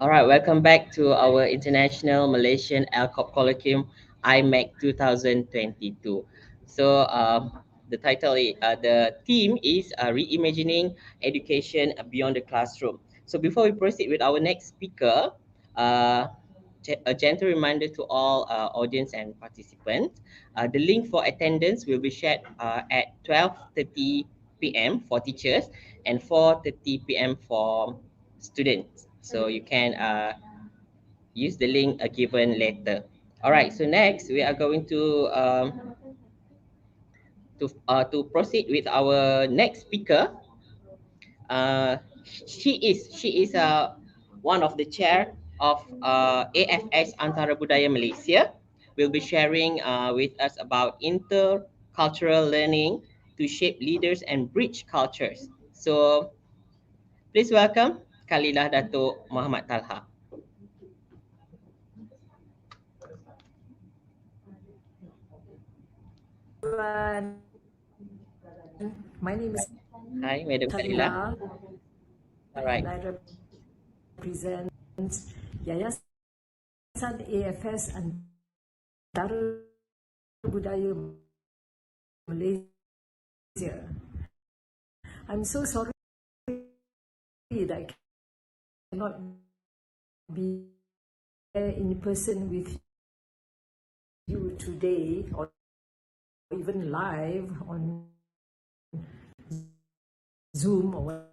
All right, welcome back to our International Malaysian ALCoB Colloquium IMAC 2022. So the theme is Reimagining Education Beyond the Classroom. So before we proceed with our next speaker, uh, a gentle reminder to all audience and participants. The link for attendance will be shared at 12:30 p.m. for teachers and 4:30 p.m. for students. So you can use the link given later. All right. So next we are going to proceed with our next speaker. Uh, she is one of the chair of AFS Antara Budaya Malaysia. Will be sharing with us about intercultural learning to shape leaders and bridge cultures. So please welcome Khalilah Dato Muhammad Talha. Everyone. My name is Hi, Madam Khalilah. Khalilah, All right. and I represent Yayasan AFS Antara Budaya Malaysia. I'm so sorry that I cannot be there in person with you today or even live on Zoom or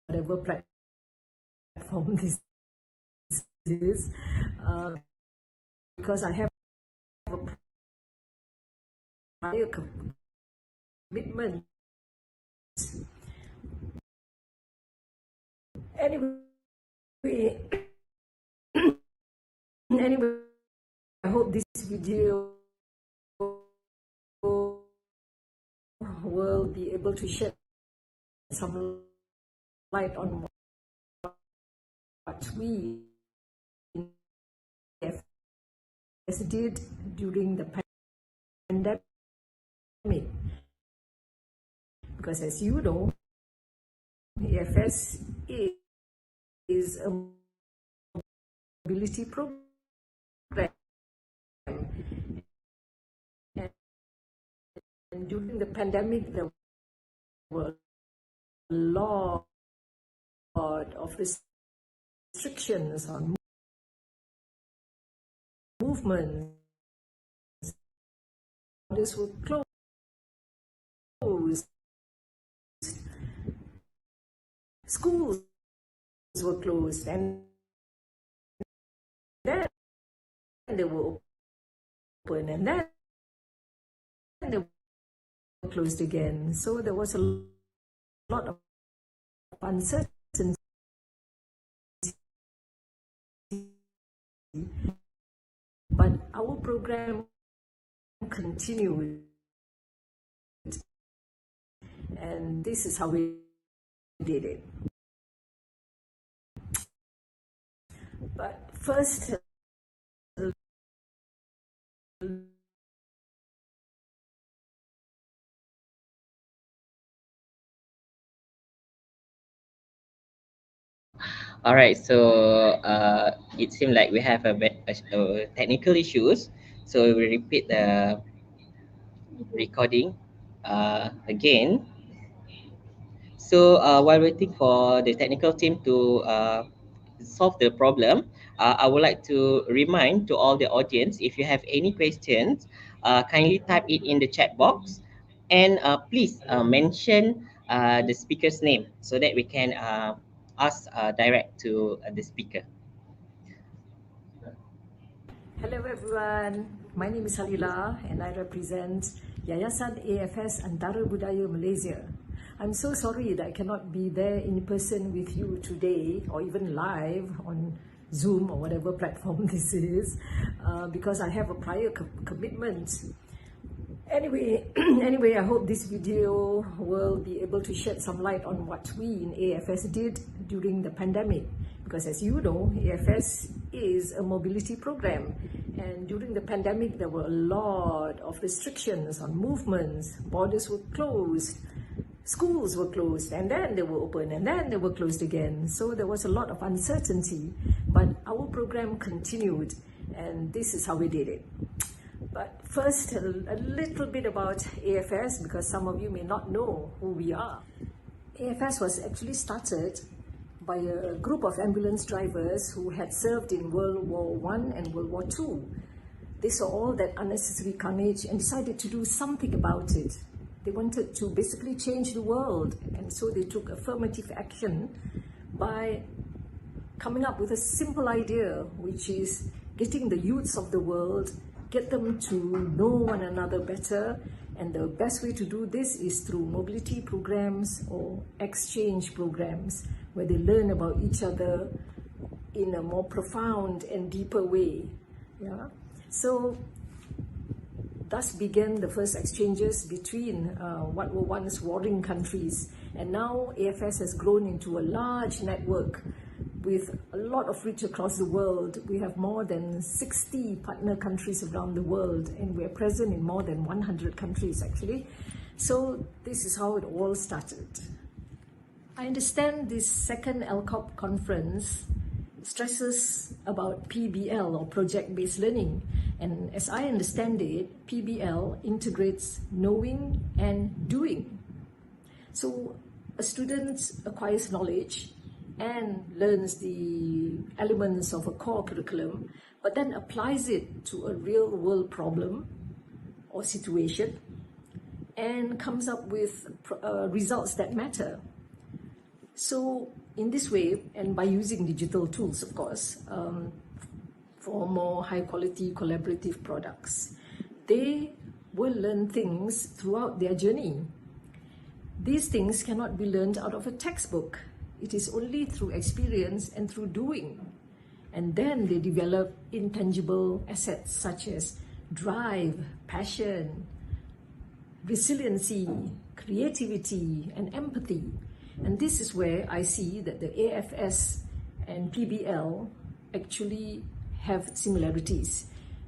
whatever platform this is, because I have a prior commitment. Anyway, I hope this video will be able to shed some light on what we did during the pandemic. Because as you know, AFS is a mobility program. And during the pandemic, there were a lot of restrictions on movement. Borders were closed. Schools were closed, and then they were open, and then they were closed again. So there was a lot of uncertainty. But our program continued, and this is how we did it. But first, All right, so it seemed like we have a technical issues, so we will repeat the recording again. So while waiting for the technical team to solve the problem, I would like to remind to all the audience, if you have any questions, kindly type it in the chat box, and please mention the speaker's name so that we can ask direct to the speaker. hello everyone. My name is Khalilah, and I represent Yayasan AFS Antara Budaya Malaysia. I'm so sorry that I cannot be there in person with you today or even live on Zoom or whatever platform this is, because I have a prior commitment. Anyway, I hope this video will be able to shed some light on what we in AFS did during the pandemic. Because as you know, AFS is a mobility program, and during the pandemic there were a lot of restrictions on movements. Borders were closed, schools were closed, and then they were open, and then they were closed again. So there was a lot of uncertainty. but our program continued, and this is how we did it. But first, a little bit about AFS, because some of you may not know who we are. AFS was actually started by a group of ambulance drivers who had served in World War I and World War II. They saw all that unnecessary carnage and decided to do something about it. They wanted to basically change the world, and so they took affirmative action by coming up with a simple idea, which is getting the youths of the world, get them to know one another better, and the best way to do this is through mobility programs or exchange programs, where they learn about each other in a more profound and deeper way. Yeah? So thus began the first exchanges between what were once warring countries, and now AFS has grown into a large network with a lot of reach across the world. We have more than 60 partner countries around the world, and we're present in more than 100 countries actually. So this is how it all started. I understand this second ALCoB conference stresses about PBL, or project-based learning, and as I understand it, PBL integrates knowing and doing. So a student acquires knowledge and learns the elements of a core curriculum, but then applies it to a real-world problem or situation and comes up with results that matter. So in this way, and by using digital tools, of course, for more high-quality collaborative products, they will learn things throughout their journey. These things cannot be learned out of a textbook. It is only through experience and through doing. And then they develop intangible assets such as drive, passion, resiliency, creativity, and empathy. And this is where I see that the AFS and PBL actually have similarities,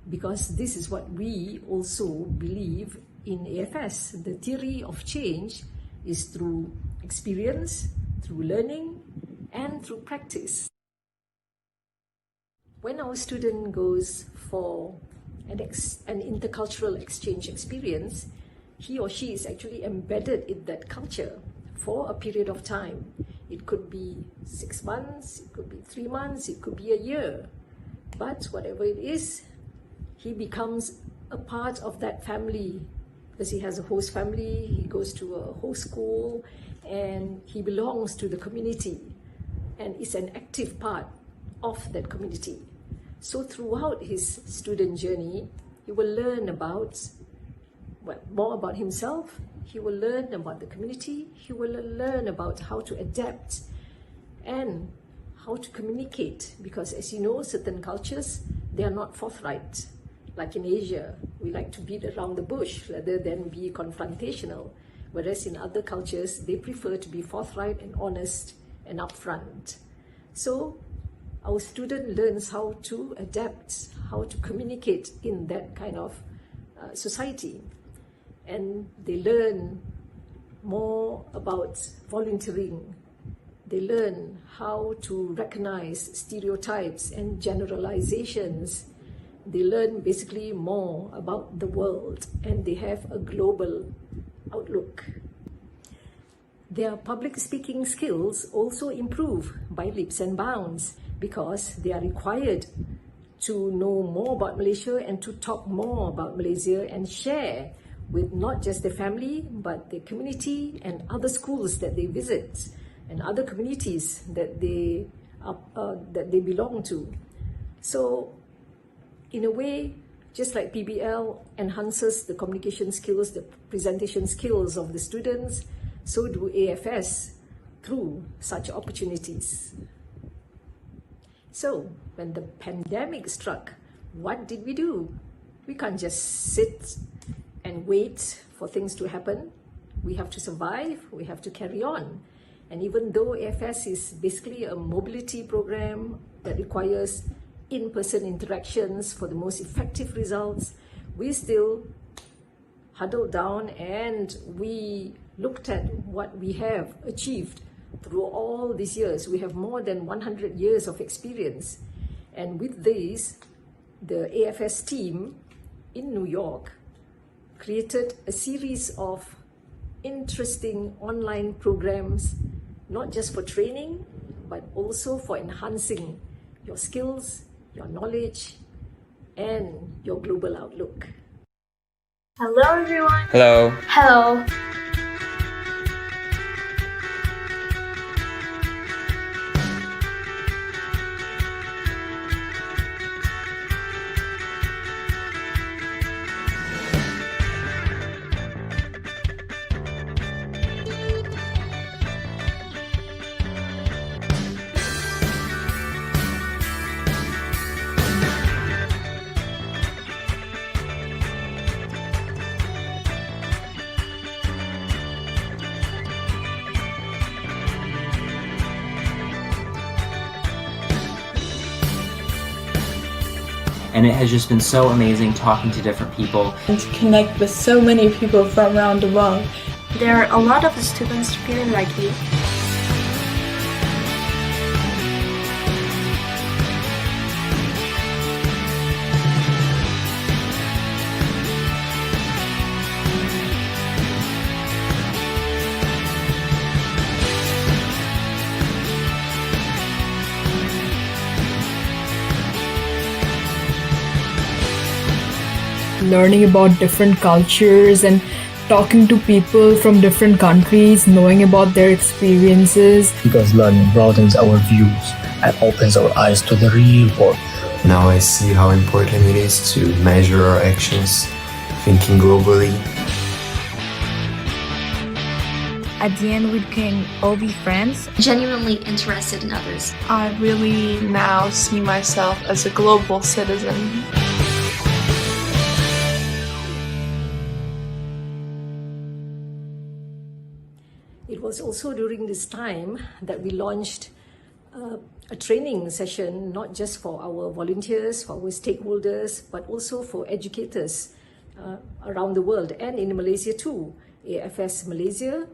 because this is what we also believe in AFS. The theory of change is through experience, through learning, and through practice. When our student goes for an intercultural exchange experience, he or she is actually embedded in that culture for a period of time. It could be 6 months, it could be 3 months, it could be a year. But whatever it is, he becomes a part of that family, because he has a host family, he goes to a host school, and he belongs to the community and is an active part of that community. So throughout his student journey, he will learn about, well, more about himself, he will learn about the community, he will learn about how to adapt and how to communicate, because as you know, certain cultures, they are not forthright. Like in Asia, we like to beat around the bush rather than be confrontational, whereas in other cultures, they prefer to be forthright and honest and upfront. So our student learns how to adapt, how to communicate in that kind of society. And they learn more about volunteering. They learn how to recognize stereotypes and generalizations. They learn basically more about the world, and they have a global outlook. Their public speaking skills also improve by leaps and bounds, because they are required to know more about Malaysia and to talk more about Malaysia and share with not just their family, but their community and other schools that they visit and other communities that they belong to. So in a way, just like PBL enhances the communication skills, the presentation skills of the students, so do AFS through such opportunities. So when the pandemic struck, what did we do? We can't just sit and wait for things to happen. We have to survive, we have to carry on. And even though AFS is basically a mobility program that requires in-person interactions for the most effective results, we still huddled down and we looked at what we have achieved through all these years. We have more than 100 years of experience, And with this, the AFS team in New York created a series of interesting online programs, not just for training, but also for enhancing your skills, your knowledge, and your global outlook. Hello everyone. Hello. Hello. And it has just been so amazing talking to different people. And to connect with so many people from around the world. There are a lot of students feeling like you. Learning about different cultures and talking to people from different countries, knowing about their experiences. Because learning broadens our views and opens our eyes to the real world. Now I see how important it is to measure our actions, thinking globally. At the end, we can all be friends. Genuinely interested in others. I really now see myself as a global citizen. It was also during this time that we launched a training session, not just for our volunteers, for our stakeholders, but also for educators around the world and in Malaysia too. AFS Malaysia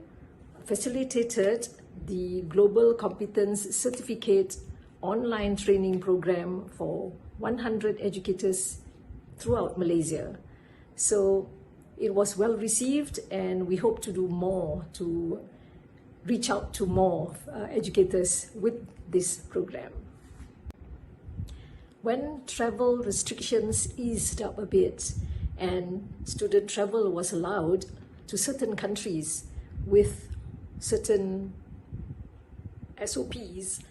facilitated the Global Competence Certificate online training program for 100 educators throughout Malaysia. So it was well received, and we hope to do more to reach out to more educators with this program. When travel restrictions eased up a bit and student travel was allowed to certain countries with certain SOPs,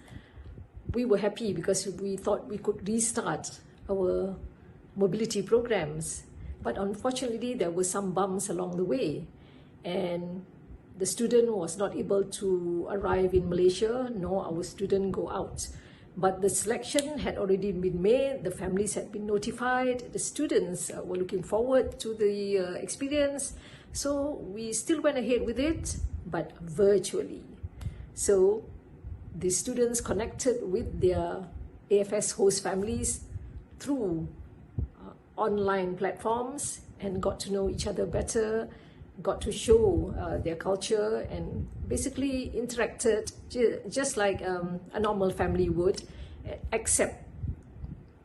we were happy because we thought we could restart our mobility programs. But unfortunately, there were some bumps along the way, and the student was not able to arrive in Malaysia, nor our student go out. But the selection had already been made, the families had been notified, the students were looking forward to the experience. So we still went ahead with it, but virtually. So the students connected with their AFS host families through online platforms and got to know each other better, got to show their culture, and basically interacted just like a normal family would, except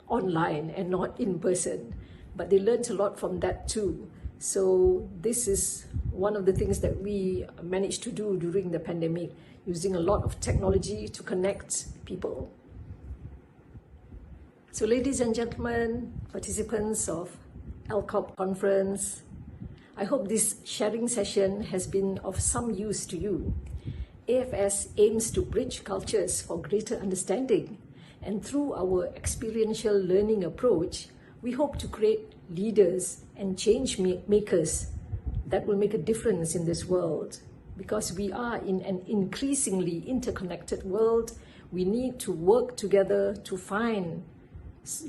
online and not in person. But they learned a lot from that too. So this is one of the things that we managed to do during the pandemic, using a lot of technology to connect people. So ladies and gentlemen, participants of ALCoB conference, I hope this sharing session has been of some use to you. AFS aims to bridge cultures for greater understanding, and through our experiential learning approach, we hope to create leaders and change makers that will make a difference in this world. Because we are in an increasingly interconnected world, we need to work together to find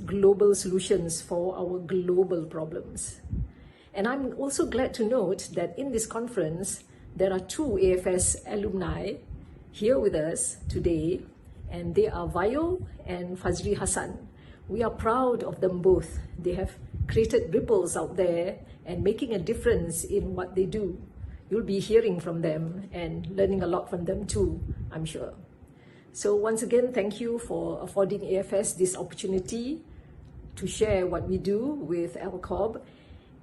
global solutions for our global problems. And I'm also glad to note that in this conference, there are two AFS alumni here with us today, and they are Vayo and Fazri Hassan. We are proud of them both. They have created ripples out there and making a difference in what they do. You'll be hearing from them and learning a lot from them too, I'm sure. So once again, thank you for affording AFS this opportunity to share what we do with ALCoB,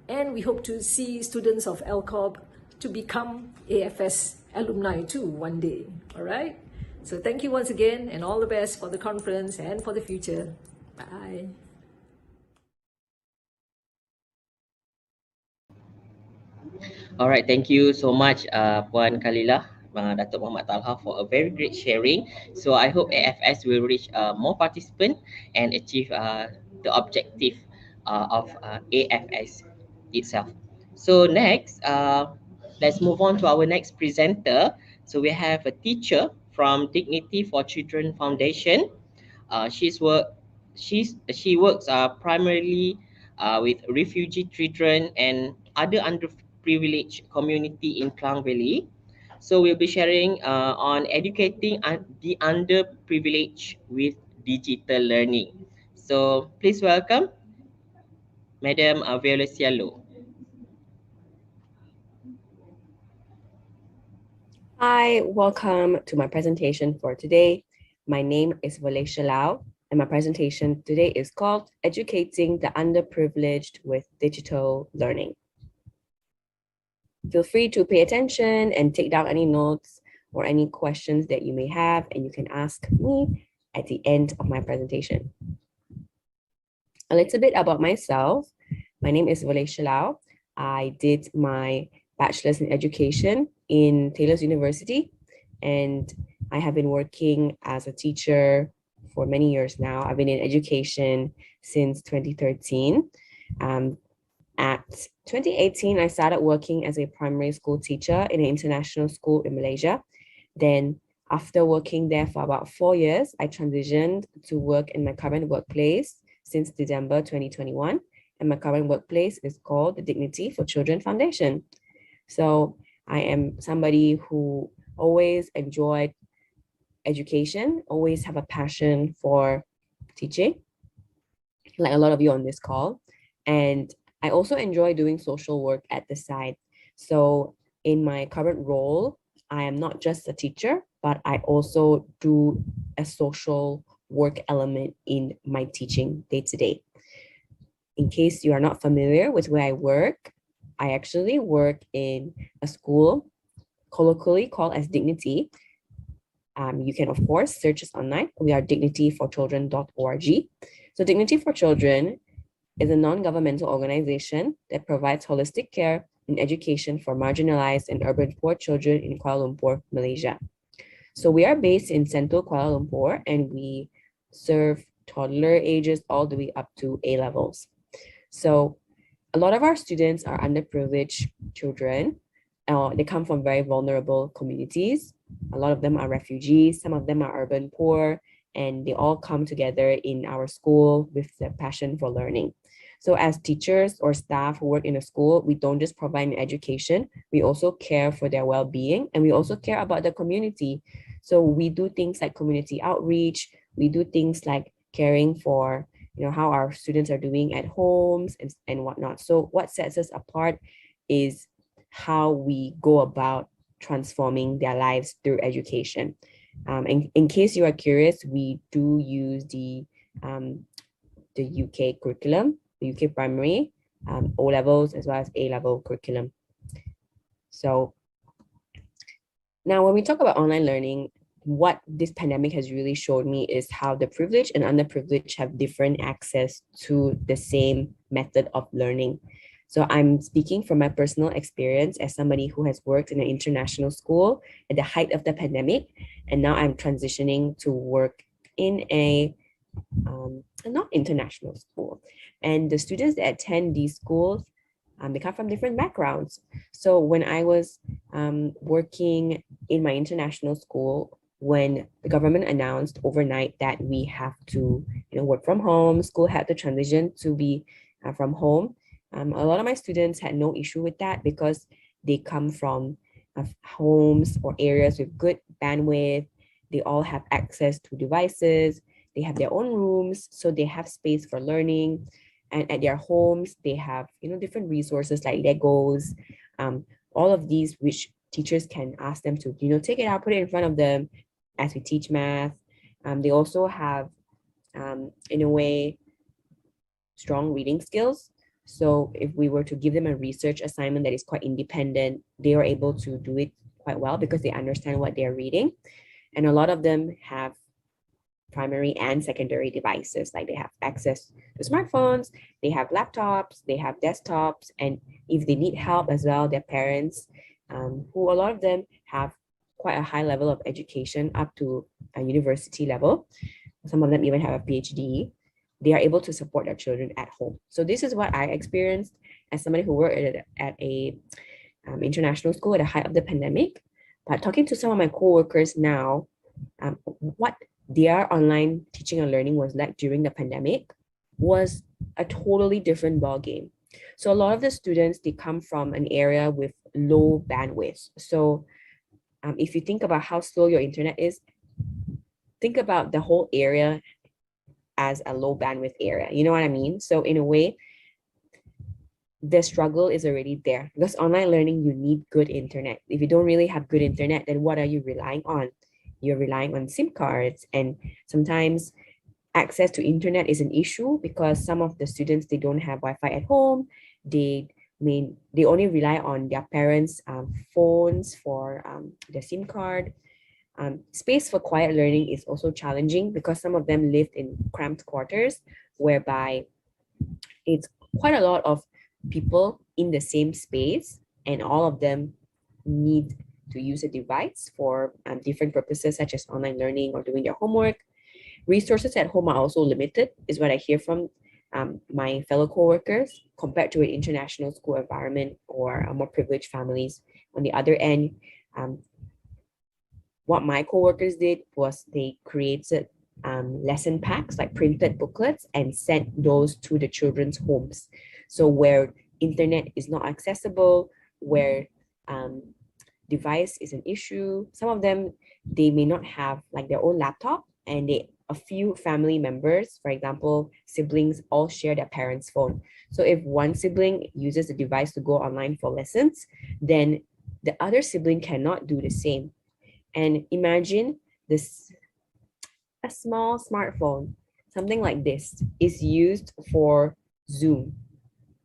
and we hope to see students of ALCoB to become AFS alumni too one day. All right? So thank you once again, and all the best for the conference and for the future. Bye. All right, thank you so much, Puan Khalilah, Datuk Muhammad Talha, for a very great sharing. So I hope AFS will reach more participants and achieve the objective of AFS itself. So next, let's move on to our next presenter. So we have a teacher from Dignity for Children Foundation. She works primarily with refugee children and other underprivileged community in Klang Valley. So we'll be sharing on educating the underprivileged with digital learning. So please welcome Madam Violecia Low. Hi, welcome to my presentation for today. My name is Violecia Lau, and my presentation today is called Educating the Underprivileged with Digital Learning. Feel free to pay attention and take down any notes or any questions that you may have, and you can ask me at the end of my presentation. A little bit about myself. My name is Violecia Lau. I did my bachelor's in education in Taylor's University, and I have been working as a teacher for many years now. I've been in education since 2013. At 2018, I started working as a primary school teacher in an international school in Malaysia. Then after working there for about 4 years, I transitioned to work in my current workplace since December 2021. And my current workplace is called the Dignity for Children Foundation. So I am somebody who always enjoyed education, always have a passion for teaching, like a lot of you on this call. And I also enjoy doing social work at the side. So in my current role, I am not just a teacher, but I also do a social work element in my teaching day to day. In case you are not familiar with where I work, I actually work in a school colloquially called as Dignity. You can, of course, search us online. We are dignityforchildren.org. So Dignity for Children is a non-governmental organization that provides holistic care and education for marginalized and urban poor children in Kuala Lumpur, Malaysia. So we are based in Sentul, Kuala Lumpur, and we serve toddler ages all the way up to A levels. So a lot of our students are underprivileged children. They come from very vulnerable communities. A lot of them are refugees. Some of them are urban poor, and they all come together in our school with the passion for learning. So as teachers or staff who work in a school, we don't just provide an education, we also care for their well-being, and we also care about the community. So we do things like community outreach, we do things like caring for how our students are doing at homes and whatnot. So what sets us apart is how we go about transforming their lives through education. In case you are curious, we do use the UK curriculum, the UK primary, O levels, as well as A level curriculum. So now when we talk about online learning, what this pandemic has really showed me is how the privileged and underprivileged have different access to the same method of learning. So I'm speaking from my personal experience as somebody who has worked in an international school at the height of the pandemic, and now I'm transitioning to work in a not international school. And the students that attend these schools, they come from different backgrounds. So when I was working in my international school, when the government announced overnight that we have to work from home, school had to transition to be from home, a lot of my students had no issue with that because they come from homes or areas with good bandwidth. They all have access to devices. They have their own rooms, so they have space for learning. And at their homes, they have different resources like Legos, all of these which teachers can ask them to take it out, put it in front of them, as we teach math. They also have, in a way, strong reading skills. So if we were to give them a research assignment that is quite independent, they are able to do it quite well because they understand what they're reading. And a lot of them have primary and secondary devices, like they have access to smartphones, they have laptops, they have desktops, and if they need help as well, their parents, who a lot of them have quite a high level of education up to a university level. Some of them even have a PhD. They are able to support their children at home. So this is what I experienced as somebody who worked at a international school at the height of the pandemic. But talking to some of my co-workers now, what their online teaching and learning was like during the pandemic was a totally different ballgame. So a lot of the students, they come from an area with low bandwidth. So if you think about how slow your internet is, think about the whole area as a low bandwidth area. You know what I mean? So in a way, the struggle is already there because online learning, you need good internet. If you don't really have good internet, then what are you relying on? You're relying on SIM cards, and sometimes access to internet is an issue because some of the students, they don't have Wi-Fi at home. They only rely on their parents' phones for their SIM card. Space for quiet learning is also challenging because some of them lived in cramped quarters whereby it's quite a lot of people in the same space and all of them need to use a device for different purposes such as online learning or doing their homework. Resources at home are also limited, is what I hear from my fellow co-workers compared to an international school environment or a more privileged families. On the other end, what my co-workers did was they created lesson packs, like printed booklets, and sent those to the children's homes. So where internet is not accessible, where device is an issue, some of them, they may not have like their own laptop, and a few family members, for example, siblings, all share their parents' phone. So if one sibling uses the device to go online for lessons, then the other sibling cannot do the same. And imagine this, a small smartphone, something like this, is used for Zoom.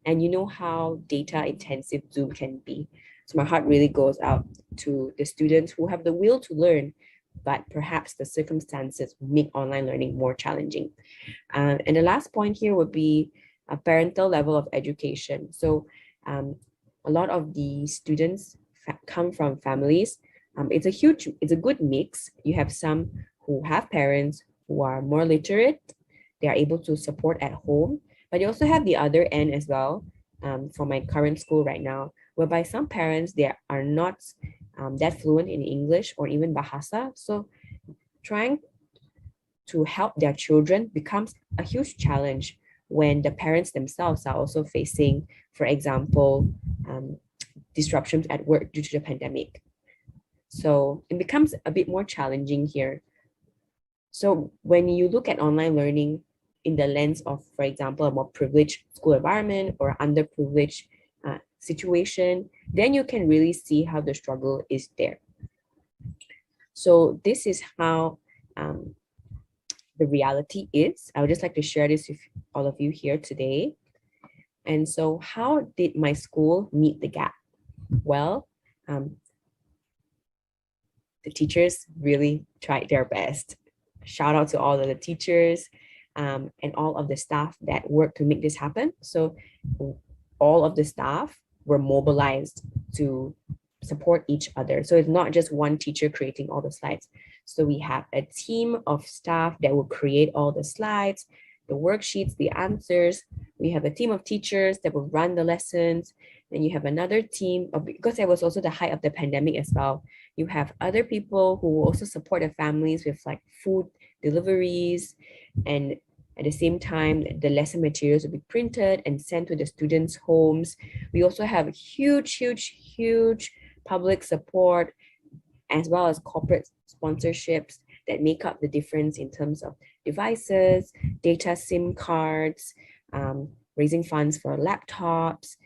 And you know how data intensive Zoom can be. So my heart really goes out to the students who have the will to learn, but perhaps the circumstances make online learning more challenging. And the last point here would be a parental level of education. So a lot of the students come from families. It's a good mix. You have some who have parents who are more literate. They are able to support at home, but you also have the other end as well. For my current school right now, whereby some parents, they are not that fluent in English or even Bahasa. So trying to help their children becomes a huge challenge when the parents themselves are also facing, for example, disruptions at work due to the pandemic. So it becomes a bit more challenging here. So when you look at online learning in the lens of, for example, a more privileged school environment or underprivileged situation, then you can really see how the struggle is there. So this is how the reality is. I would just like to share this with all of you here today. And so how did my school meet the gap? Well, the teachers really tried their best. Shout out to all of the teachers and all of the staff that worked to make this happen. So all of the staff were mobilized to support each other. So it's not just one teacher creating all the slides. So we have a team of staff that will create all the slides, the worksheets, the answers. We have a team of teachers that will run the lessons. Then you have another team, because it was also the height of the pandemic as well. You have other people who will also support the families with like food deliveries, and at the same time, the lesson materials will be printed and sent to the students' homes. We also have huge public support, as well as corporate sponsorships that make up the difference in terms of devices, data SIM cards, raising funds for laptops,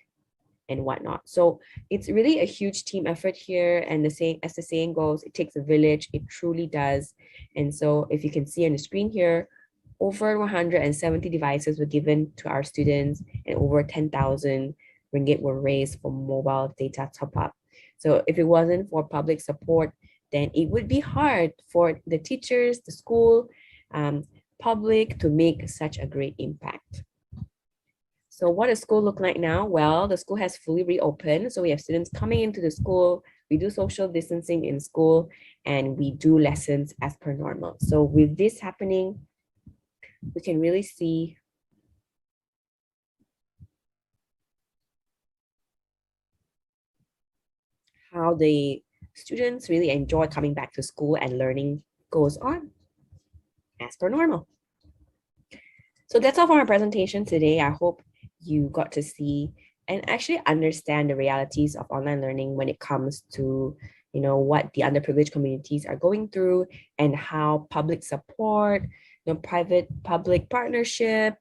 and whatnot. So it's really a huge team effort here. And as the saying goes, it takes a village. It truly does. And so if you can see on the screen here, over 170 devices were given to our students and over 10,000 ringgit were raised for mobile data top up. So if it wasn't for public support, then it would be hard for the teachers, the school, public to make such a great impact. So what does school look like now? Well, the school has fully reopened. So we have students coming into the school, we do social distancing in school, and we do lessons as per normal. So with this happening, we can really see how the students really enjoy coming back to school and learning goes on as per normal. So that's all for my presentation today. I hope you got to see and actually understand the realities of online learning when it comes to, you know, what the underprivileged communities are going through and how public support, you know, private-public partnership,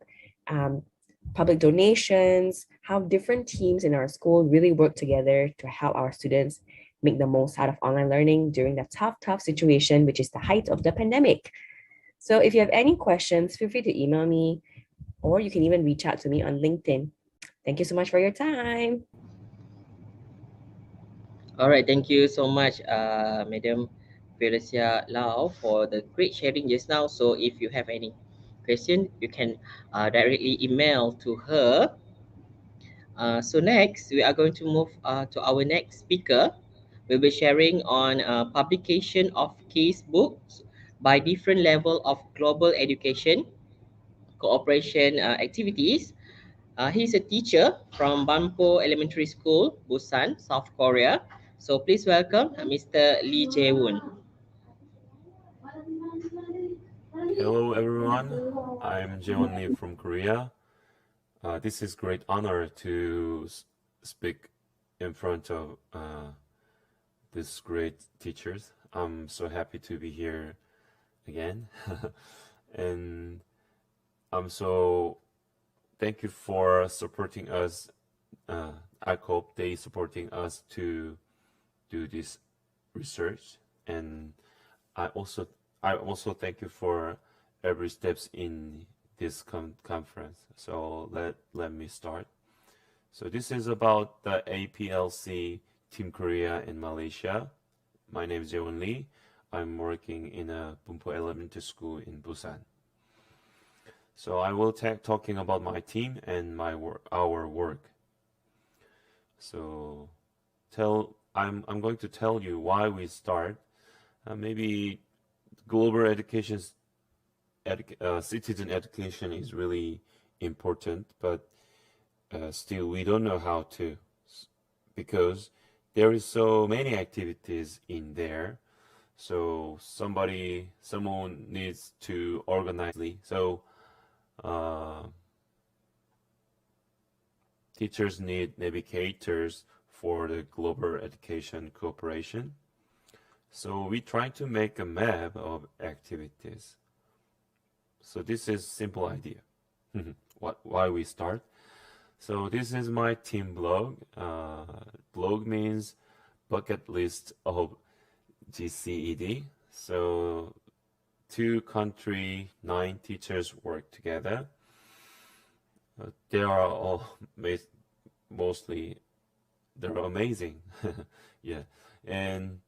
public donations, how different teams in our school really work together to help our students make the most out of online learning during the tough situation, which is the height of the pandemic. So if you have any questions, feel free to email me, or you can even reach out to me on LinkedIn. Thank you so much for your time. All right, thank you so much, Madam Felicia Lau, for the great sharing just now. So if you have any question, you can directly email to her. So next, we are going to move to our next speaker. We'll be sharing on publication of case books by different level of global education cooperation activities. He's a teacher from Banpo Elementary School, Busan, South Korea. So please welcome Mr. Lee Jae-woon. Hello everyone, I'm Jae-woon Lee from Korea. This is great honor to speak in front of these great teachers. I'm so happy to be here again. And I'm so thank you for supporting us. ALCoB, they supporting us to do this research, and I also thank you for every steps in this conference. So let me start. So this is about the APLC Team Korea in Malaysia. My name is Jae-woon Lee. I'm working in a Banpo Elementary School in Busan. So I will talking about my team and our work. So I'm going to tell you why we start. Maybe global education, citizen education is really important, but still we don't know how to, because there is so many activities in there. So someone needs to organize. So teachers need navigators for the global education cooperation. So we try to make a map of activities. So this is simple idea. Why we start. So this is my team blog. Blog means bucket list of GCED. So 2 country, 9 teachers work together. They are all mostly they're amazing. Yeah, and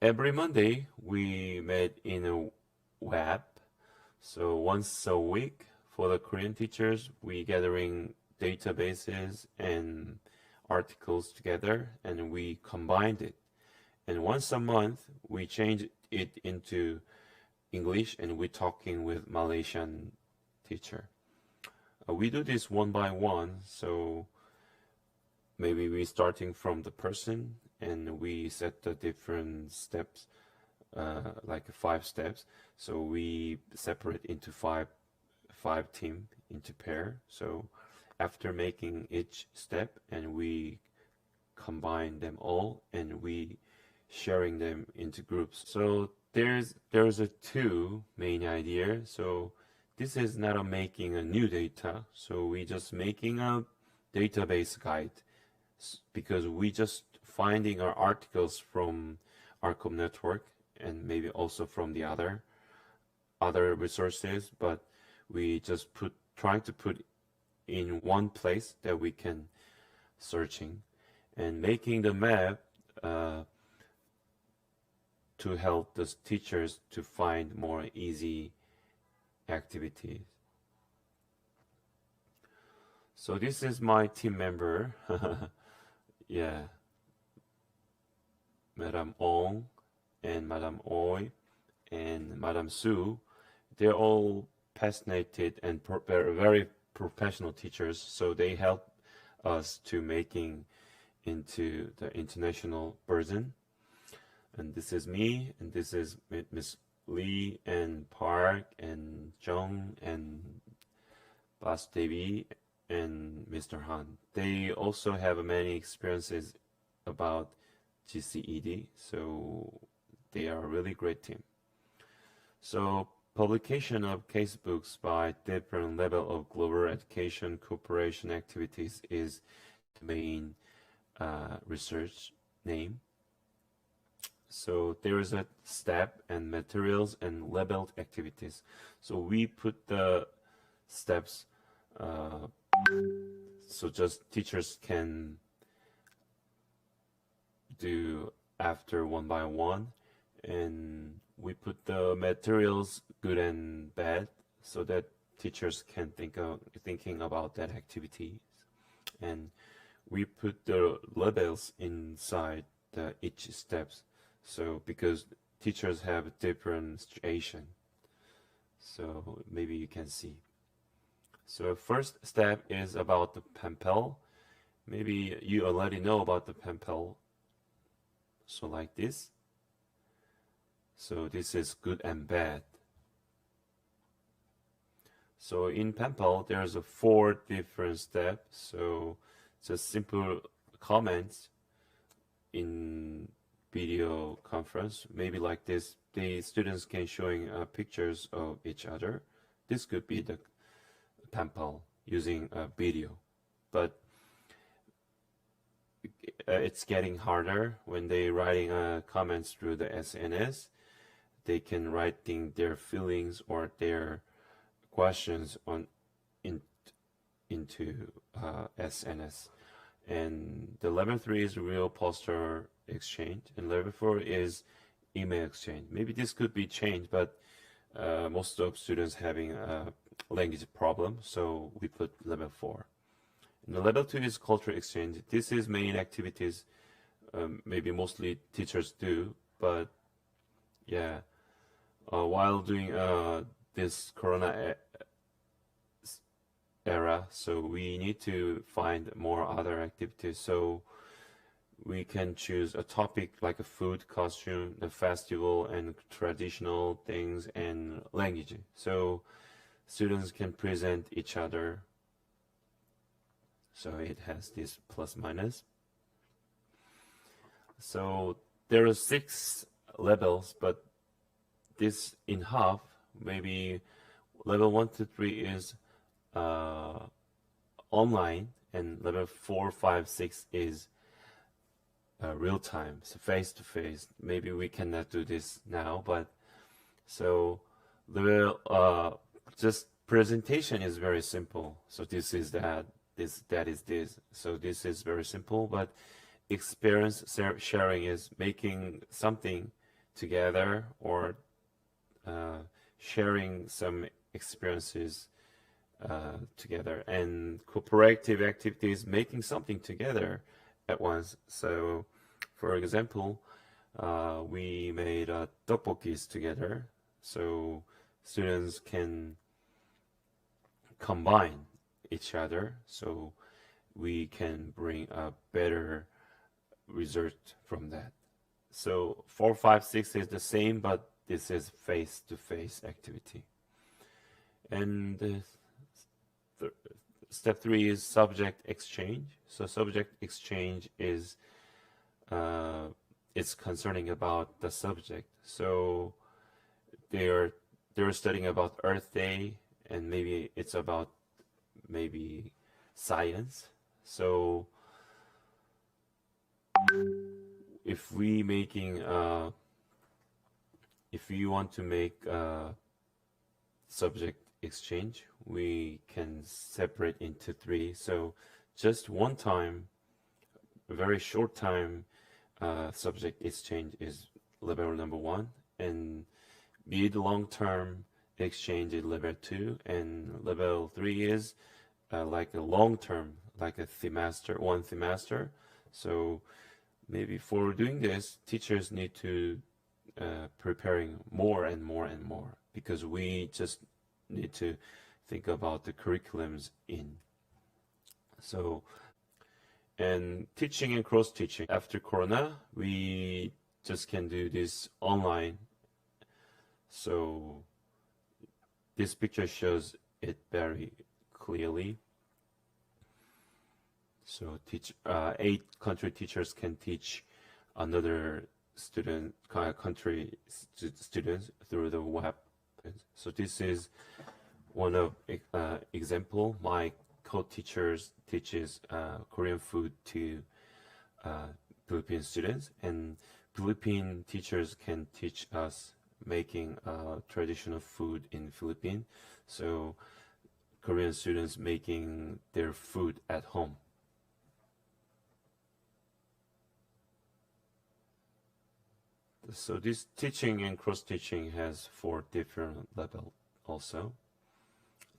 every Monday we met in a web. So once a week for the Korean teachers, we gathering databases and articles together, and we combined it. And once a month we change it into English, and we're talking with Malaysian teacher. We do this one by one, so maybe we starting from the person and we set the different steps, like 5 steps. So we separate into five team into pair. So after making each step, and we combine them all, and we sharing them into groups. So there's a 2 main idea. So this is not making a new data. So we just making a database guide because we just finding our articles from ALCoB network and maybe also from the other resources, but we just trying to put in one place that we can searching, and making the map to help the teachers to find more easy activities. So this is my team member. Yeah, Madam Ong and Madam Oi and Madam Su, they're all passionate and very professional teachers, so they help us to making into the international version. And this is me, and this is Miss Lee and Park and Jung and Bas Devi and Mr. Han. They also have many experiences about GCED, so they are a really great team. So publication of casebooks by different level of global education cooperation activities is the main research name. So there is a step and materials and labeled activities. So we put the steps so just teachers can do after one by one, and we put the materials good and bad so that teachers can thinking about that activities, and we put the labels inside each steps. So because teachers have a different situation, so maybe you can see. So first step is about the PEMPEL. Maybe you already know about the PEMPEL. So like this. So this is good and bad. So in PEMPEL, there's 4 different steps. So just simple comments in video conference, maybe like this. The students can showing pictures of each other. This could be the PEMPEL using a video, but it's getting harder when they writing comments through the SNS. They can writing their feelings or their questions into SNS. And the level 3 is real poster exchange, and level 4 is email exchange. Maybe this could be changed, but most of students having a language problem, so we put level 4. And the level 2 is cultural exchange. This is main activities, maybe mostly teachers do, but yeah, while doing this Corona era, so we need to find more other activities. So we can choose a topic like a food, costume, the festival, and traditional things, and language. So students can present each other. So it has this plus minus. So there are 6 levels, but this in half, maybe level 1 to 3 is online, and level 4, 5, 6 is real time, so face to face. Maybe we cannot do this now, but so the just presentation is very simple. So this is that is this. So this is very simple, but experience sharing is making something together, or sharing some experiences together, and cooperative activities, making something together at once. So for example, we made tteokbokkis together, so students can combine each other, so we can bring a better result from that. So 4, 5, 6 is the same, but this is face-to-face activity. And step 3 is subject exchange. So subject exchange is it's concerning about the subject. So they're studying about Earth Day, and maybe it's about maybe science. So if we want to make subject exchange, we can separate into three. So just one time, a very short time subject exchange is level number 1, and mid long term exchange is level 2, and level 3 is like a long term, like a semester, one semester. So maybe for doing this, teachers need to preparing more and more and more, because we just need to think about the curriculums in. So, and teaching and cross teaching after Corona, we just can do this online. So this picture shows it very clearly. So 8 country teachers can teach another country students through the web. So this is one of example. My co-teachers teaches Korean food to Philippine students, and Philippine teachers can teach us making traditional food in Philippines. So Korean students making their food at home. So this teaching and cross-teaching has 4 different levels also.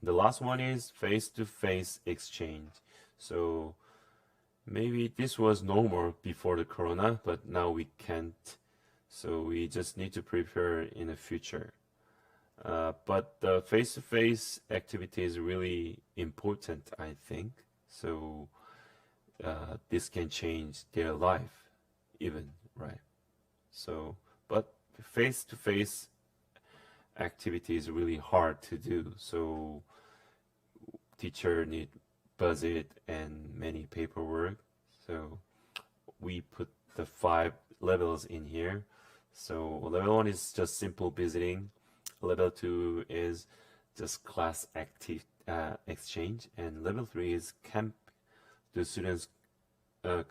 The last one is face-to-face exchange. So maybe this was normal before the Corona, but now we can't. So we just need to prepare in the future. But the face-to-face activity is really important, I think. So this can change their life even, right? So, but face-to-face activity is really hard to do. So teacher need budget and many paperwork. So we put the 5 levels in here. So level 1 is just simple visiting. Level 2 is just class active exchange, and level 3 is camp. The students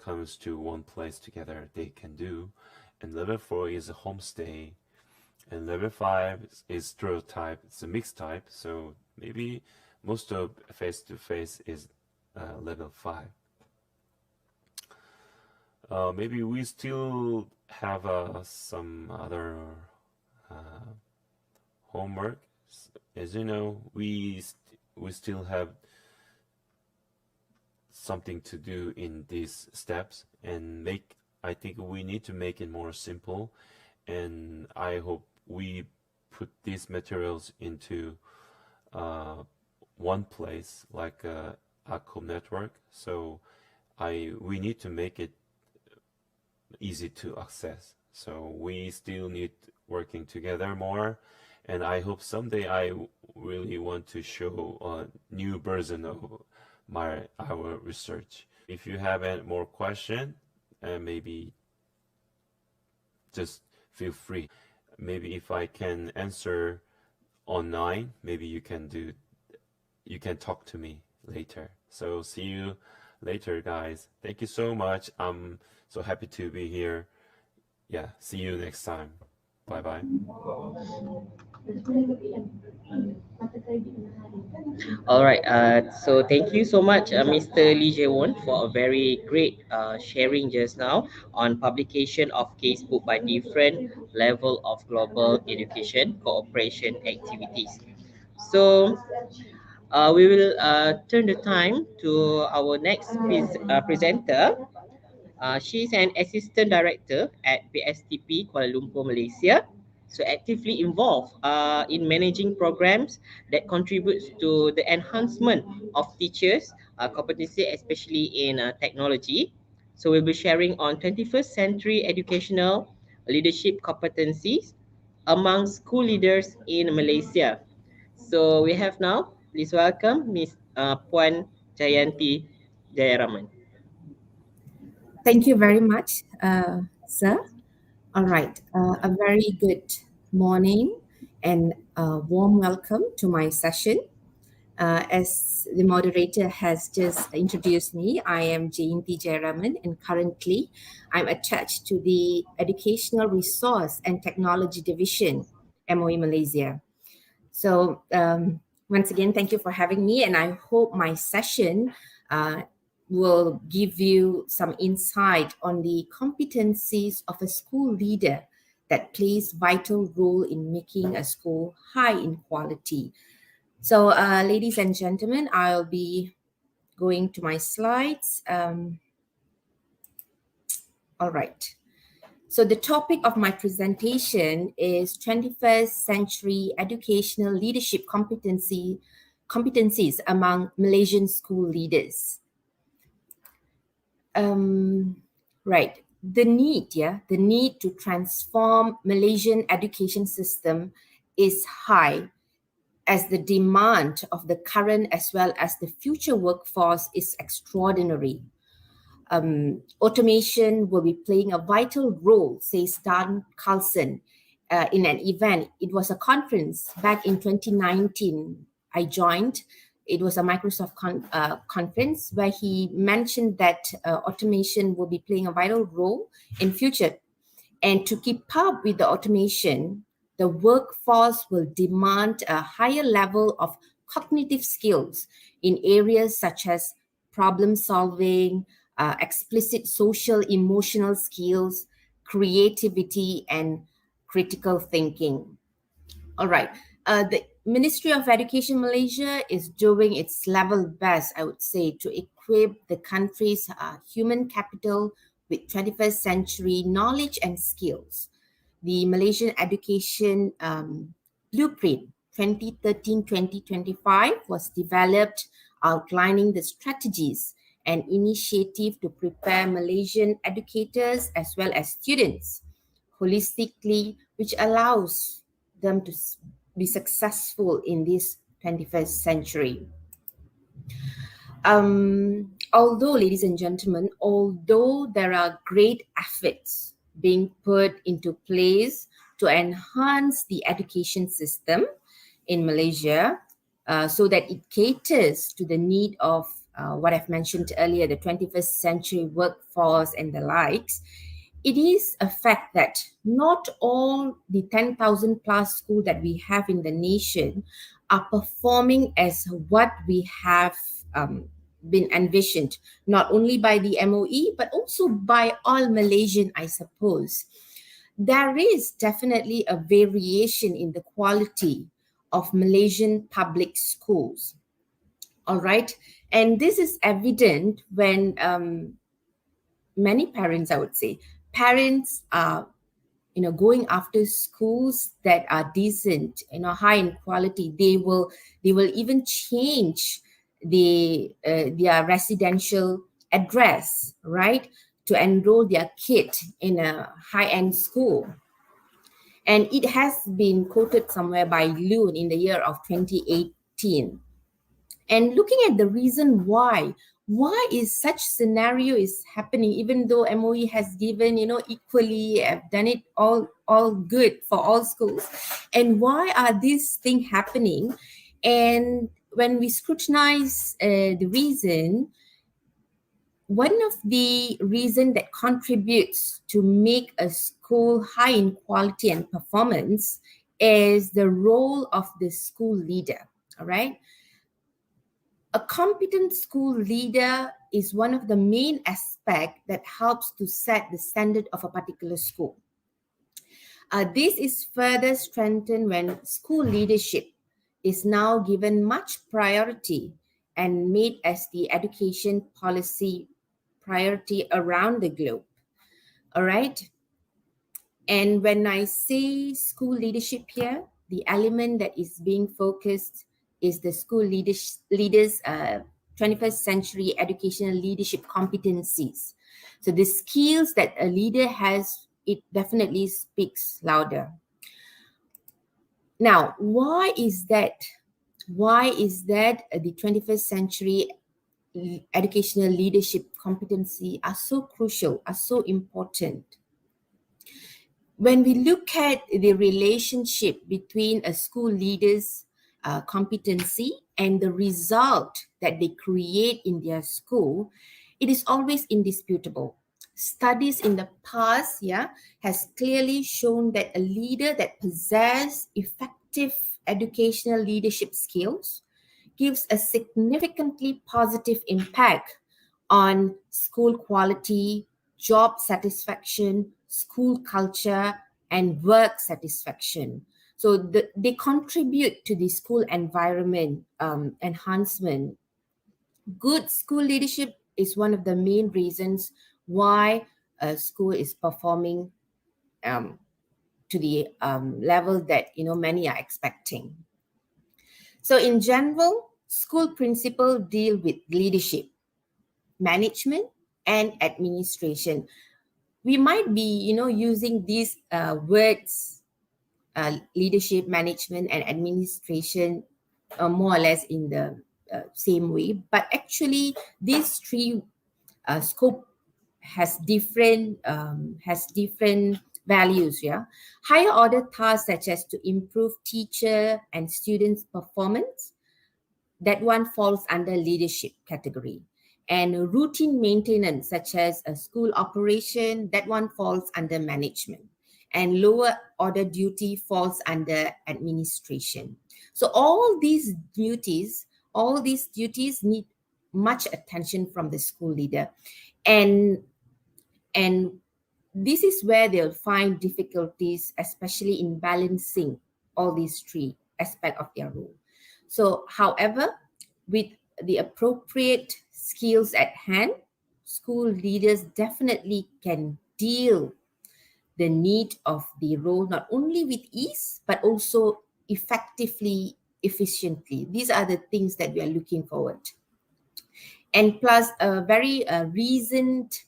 comes to one place together, they can do. And level 4 is a homestay, and level 5 is stereotype. It's a mixed type, so maybe most of face-to-face is level 5. Maybe we still have some other homework. As you know, we still have something to do in these steps, and I think we need to make it more simple, and I hope we put these materials into one place, like a ALCoB network. So we need to make it easy to access. So we still need working together more, and I hope someday I really want to show a new version of our research. If you have any more questions, maybe just feel free. Maybe if I can answer online, maybe you can talk to me later. So see you later, guys. Thank you so much. I'm so happy to be here. Yeah, see you next time. Bye bye. All right. So thank you so much, Mr. Lee Jae-won, for a very great sharing just now on publication of casebook by different level of global education cooperation activities. So we will turn the time to our next presenter. She's an assistant director at BSTP Kuala Lumpur, Malaysia. So actively involved in managing programs that contributes to the enhancement of teachers' competency, especially in technology. So we'll be sharing on 21st century educational leadership competencies among school leaders in Malaysia. So we have now, please welcome Ms. Puan Jayanti Jayaraman. Thank you very much, sir. All right, a very good morning and a warm welcome to my session. As the moderator has just introduced me, I am Jayanti Jayaraman, and currently I'm attached to the Educational Resource and Technology Division, MOE Malaysia. So once again, thank you for having me, and I hope my session will give you some insight on the competencies of a school leader that plays vital role in making a school high in quality. So ladies and gentlemen, I'll be going to my slides. All right. So the topic of my presentation is 21st century educational leadership competencies among Malaysian school leaders. Right. The need to transform Malaysian education system is high, as the demand of the current as well as the future workforce is extraordinary. Automation will be playing a vital role, says Dan Carlson in an event. It was a conference back in 2019. I joined. It was a Microsoft conference where he mentioned that automation will be playing a vital role in future. And to keep up with the automation, the workforce will demand a higher level of cognitive skills in areas such as problem solving, explicit social emotional skills, creativity, and critical thinking. All right. The Ministry of Education Malaysia is doing its level best, I would say, to equip the country's human capital with 21st century knowledge and skills. The Malaysian Education Blueprint 2013-2025 was developed, outlining the strategies and initiative to prepare Malaysian educators as well as students holistically, which allows them to be successful in this 21st century. Although, ladies and gentlemen, although there are great efforts being put into place to enhance the education system in Malaysia so that it caters to the need of what I've mentioned earlier, the 21st century workforce and the likes, it is a fact that not all the 10,000 plus schools that we have in the nation are performing as what we have been envisioned, not only by the MOE, but also by all Malaysian, I suppose. There is definitely a variation in the quality of Malaysian public schools. All right. And this is evident when many parents, I would say, parents are going after schools that are decent, high in quality. They will even change their residential address, right, to enroll their kid in a high-end school. And it has been quoted somewhere by Loon in the year of 2018. And looking at the reason why is such scenario is happening, even though MOE has given, equally, have done it all good for all schools. And why are these things happening? And when we scrutinize the reason, one of the reasons that contributes to make a school high in quality and performance is the role of the school leader, all right? A competent school leader is one of the main aspects that helps to set the standard of a particular school. This is further strengthened when school leadership is now given much priority and made as the education policy priority around the globe. All right. And when I say school leadership here, the element that is being focused is the school leaders 21st century educational leadership competencies. So the skills that a leader has, it definitely speaks louder. Now, why is that? Why is that the 21st century educational leadership competency are so crucial, are so important? When we look at the relationship between a school leader's competency and the result that they create in their school, it is always indisputable. Studies in the past, has clearly shown that a leader that possesses effective educational leadership skills gives a significantly positive impact on school quality, job satisfaction, school culture, and work satisfaction. So they contribute to the school environment enhancement. Good school leadership is one of the main reasons why a school is performing to the level that many are expecting. So in general, school principles deal with leadership, management, and administration. We might be using these words, leadership, management, and administration, more or less in the same way, but actually these three scope has different values. Higher order tasks such as to improve teacher and students performance, that one falls under leadership category. And routine maintenance such as a school operation, that one falls under management. And lower order duty falls under administration. So all these duties need much attention from the school leader. And this is where they'll find difficulties, especially in balancing all these three aspects of their role. So, however, with the appropriate skills at hand, school leaders definitely can deal the need of the role not only with ease, but also effectively, efficiently. These are the things that we are looking forward. And plus a very recent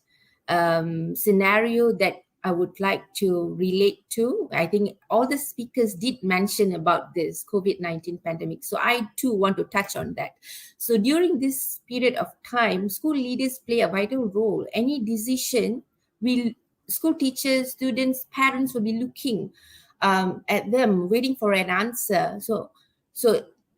scenario that I would like to relate to. I think all the speakers did mention about this COVID-19 pandemic. So I too want to touch on that. So during this period of time, school leaders play a vital role. Any decision, school teachers, students, parents will be looking at them, waiting for an answer. So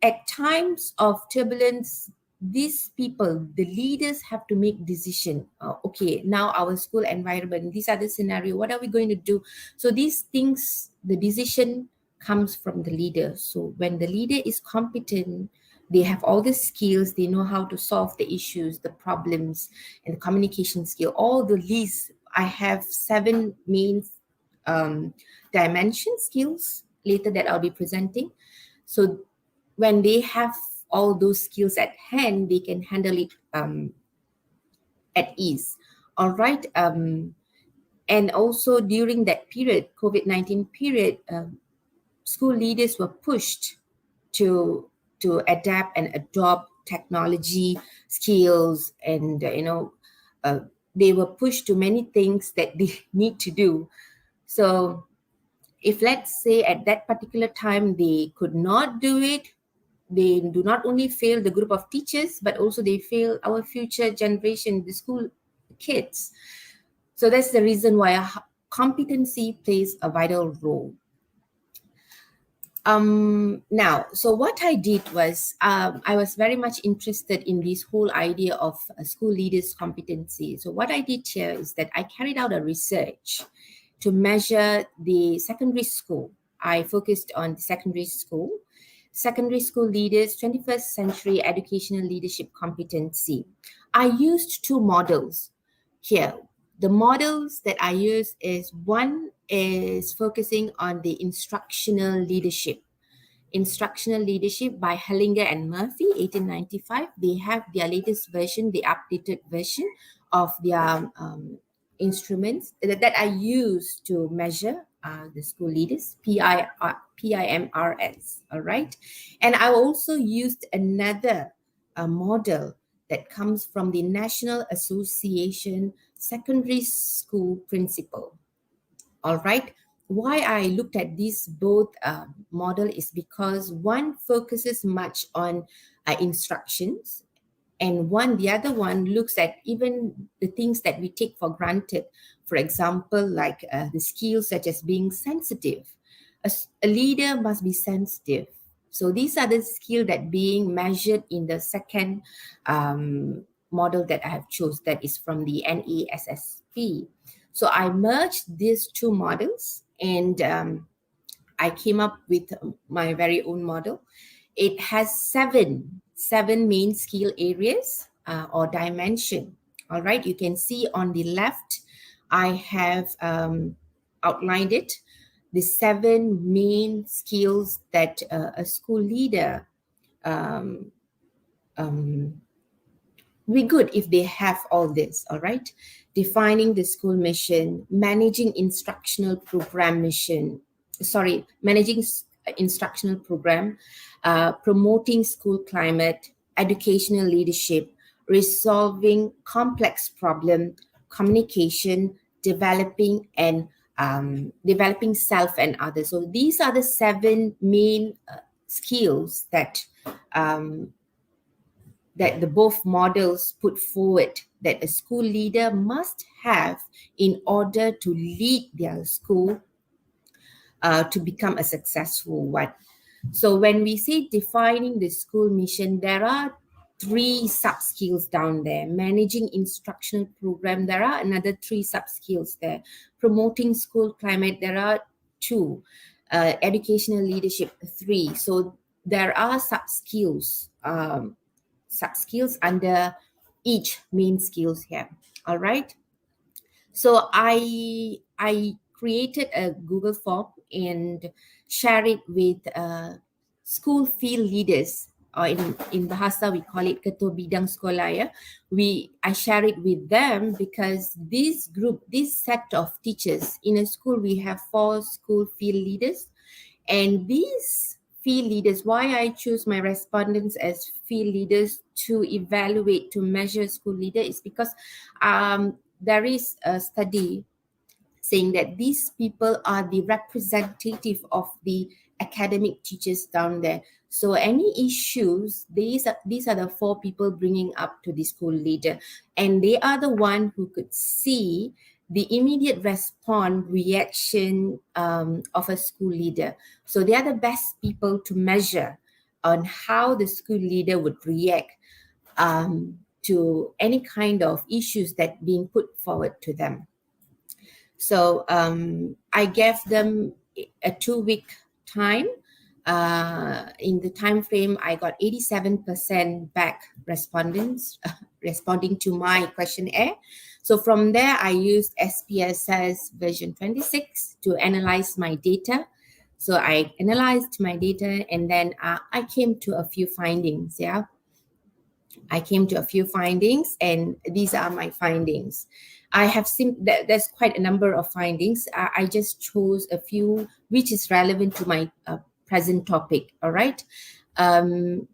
at times of turbulence, these people, the leaders, have to make decision. Okay, now our school environment, these are the scenario, what are we going to do? So these things, the decision comes from the leader. So when the leader is competent, they have all the skills, they know how to solve the issues, the problems, and the communication skill, all the least. I have 7 main dimension skills later that I'll be presenting. So when they have all those skills at hand, they can handle it at ease. All right. And also during that period, COVID-19 period, school leaders were pushed to adapt and adopt technology skills, and they were pushed to many things that they need to do. So if, let's say, at that particular time they could not do it, they do not only fail the group of teachers, but also they fail our future generation, the school kids. So that's the reason why competency plays a vital role. Now, so what I did was, I was very much interested in this whole idea of school leaders' competency. So what I did here is that I carried out a research to measure the secondary school. I focused on the secondary school leaders, 21st century educational leadership competency. I used 2 models here. The models that I use is, one is focusing on the instructional leadership by Hellinger and Murphy, 1895. They have their latest version, the updated version of their instruments that I use to measure the school leaders, PIMRS, all right? And I also used another model that comes from the National Association Secondary School Principle, all right? Why I looked at these both model is because one focuses much on instructions, and the other one looks at even the things that we take for granted. For example, like the skills such as being sensitive. A leader must be sensitive. So these are the skills that being measured in the second model that I have chose, that is from the NASSP. So I merged these two models, and I came up with my very own model. It has seven main skill areas or dimension. All right, you can see on the left, I have outlined it, the 7 main skills that a school leader be good if they have all this. All right, defining the school mission, managing instructional program mission, managing instructional program, promoting school climate, educational leadership, resolving complex problem, communication, developing and developing self and others. So these are the 7 main skills that that the both models put forward that a school leader must have in order to lead their school to become a successful one. So when we say defining the school mission, there are 3 sub-skills down there. Managing instructional program, there are another 3 sub-skills there. Promoting school climate, there are 2. Educational leadership, 3. So there are sub-skills under each main skills here. All right. So I created a Google form and share it with school field leaders, or in Bahasa we call it Ketua Bidang Sekolah. Yeah? I share it with them because this set of teachers in a school, we have 4 school field leaders, and these field leaders, why I choose my respondents as field leaders to evaluate, to measure school leader, is because there is a study saying that these people are the representative of the academic teachers down there. So any issues, these are the 4 people bringing up to the school leader, and they are the one who could see the immediate response reaction of a school leader. So they are the best people to measure on how the school leader would react to any kind of issues that being put forward to them. So I gave them a 2-week time. In the time frame, I got 87% back respondents responding to my questionnaire. So from there, I used SPSS version 26 to analyze my data. So I analyzed my data, and then I came to a few findings. Yeah, I came to a few findings, and these are my findings. I have seen that there's quite a number of findings. I just chose a few which is relevant to my present topic. All right. The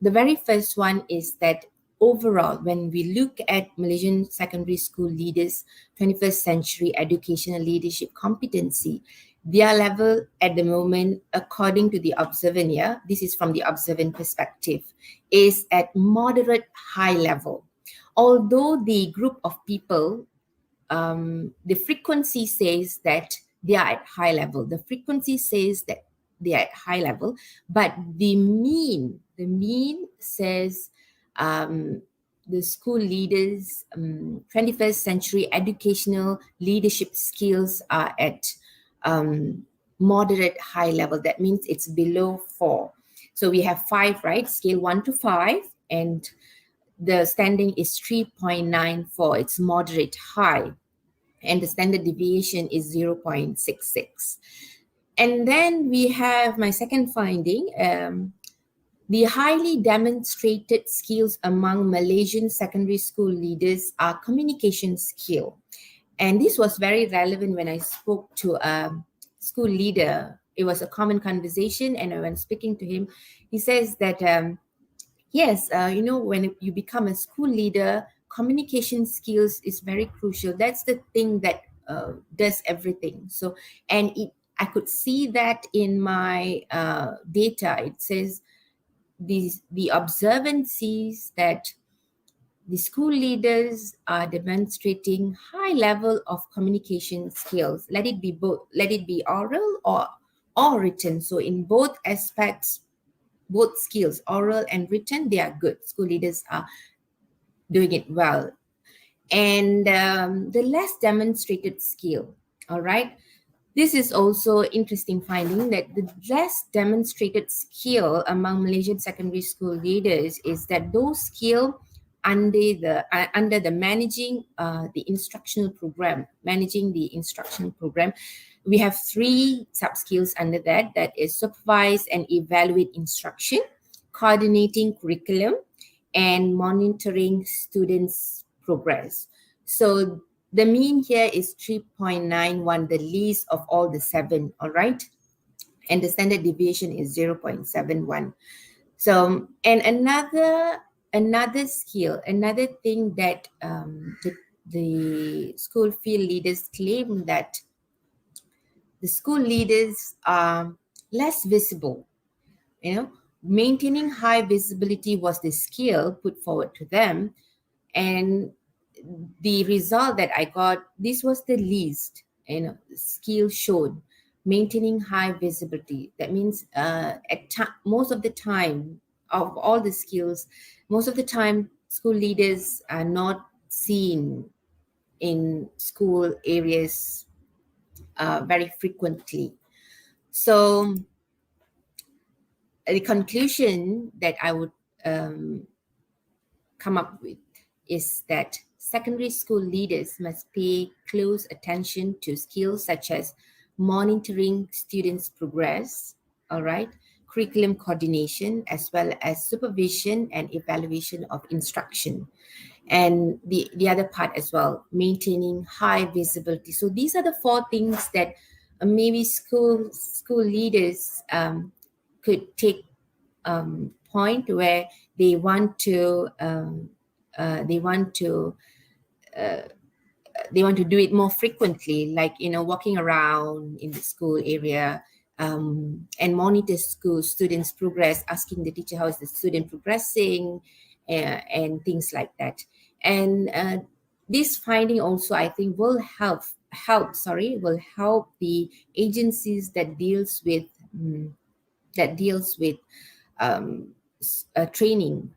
very first one is that overall, when we look at Malaysian secondary school leaders, 21st century educational leadership competency, their level at the moment, according to the observant, this is from the observant perspective, is at moderate high level. Although the group of people, the frequency says that they are at high level. The frequency says that they are at high level, but the mean says the school leaders, 21st century educational leadership skills are at moderate high level. That means it's below 4. So we have 5, right? Scale 1 to 5, and the standing is 3.94. It's moderate high, and the standard deviation is 0.66. And then we have my second finding, the highly demonstrated skills among Malaysian secondary school leaders are communication skill. And this was very relevant when I spoke to a school leader. It was a common conversation, and when speaking to him, he says that, yes, when you become a school leader, communication skills is very crucial. That's the thing that does everything. So, and I could see that in my data. It says the observant sees that the school leaders are demonstrating high level of communication skills. Let it be oral or written. So in both aspects, both skills, oral and written, they are good. School leaders are doing it well. And the less demonstrated skill, all right, this is also interesting finding that the less demonstrated skill among Malaysian secondary school leaders is that those skills under the managing the instructional program, we have 3 sub-skills under that. That is supervise and evaluate instruction, coordinating curriculum, and monitoring students' progress. So the mean here is 3.91, the least of all the 7, all right? And the standard deviation is 0.71. So, and another skill, another thing that the school field leaders claim that the school leaders are less visible. You know, maintaining high visibility was the skill put forward to them, and the result that I got, this was the least, skill shown, maintaining high visibility. That means most of the time, of all the skills, most of the time, school leaders are not seen in school areas very frequently. So the conclusion that I would come up with is that secondary school leaders must pay close attention to skills such as monitoring students' progress, all right, curriculum coordination, as well as supervision and evaluation of instruction. And the other part as well, maintaining high visibility. So these are the 4 things that maybe school leaders could take point where they want to do it more frequently, like walking around in the school area and monitor school students' progress, asking the teacher how is the student progressing, and things like that. And this finding also, I think, will help the agencies that deals with training,